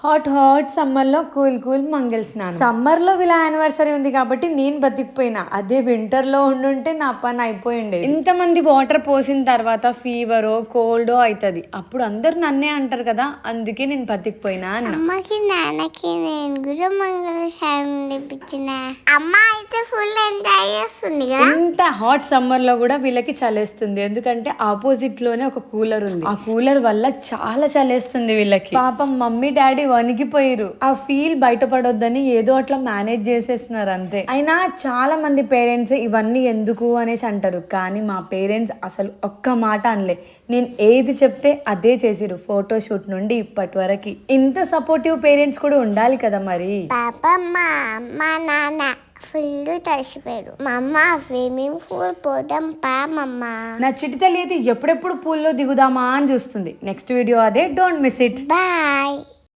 Hot hot సమ్మర్లో cool cool మంగళ స్నానం. సమ్మర్లో వీళ్ళ యానివర్సరీ ఉంది కాబట్టి నేను బతికిపోయినా. అదే వింటర్లో ఉండుంటే నా పని అయిపోయింది. ఇంతమంది వాటర్ పోసిన తర్వాత ఫీవరో కోల్డో అవుతుంది. అప్పుడు అందరు నన్నే అంటారు కదా, అందుకే నేను బతికిపోయినా అన్న. అమ్మకి నాన్నకి నేను కూడా మంగళ స్నానం చేపించిన. అమ్మ అయితే ఫుల్ ఎంజాయ్ చేస్తుంది కదా. ఇంత హాట్ సమ్మర్లో కూడా వీళ్ళకి చలేస్తుంది. ఎందుకంటే ఆపోజిట్ లోనే ఒక కూలర్ ఉంది. ఆ కూలర్ వల్ల చాలా చలేస్తుంది వీళ్ళకి. పాపం మమ్మీ డాడీ వణికిపోయారు. ఆ ఫీల్ బయటపడొద్దని ఏదో అట్లా మేనేజ్ చేసేస్తున్నారు అంతే. అయినా చాలా మంది పేరెంట్స్ ఇవన్నీ ఎందుకు అనేసి అంటారు, కానీ మా పేరెంట్స్ అసలు ఒక్క మాట అనలే. నేను ఏది చెప్తే అదే చేసిరు. ఫోటోషూట్ నుండి ఇప్పటి వరకు. ఇంత సపోర్టివ్ పేరెంట్స్ కూడా ఉండాలి కదా మరి. పాప మా నాన్న ఫుల్ తడిసిపోయారు. మా అమ్మ స్విమ్మింగ్ పూల్ పోదాం పామమ్మ. నా చిట్టి తల్లి అయితే ఎప్పుడెప్పుడు పూల్లో దిగుదామా అని చూస్తుంది. నెక్స్ట్ వీడియో అదే. Don't miss it. బాయ్.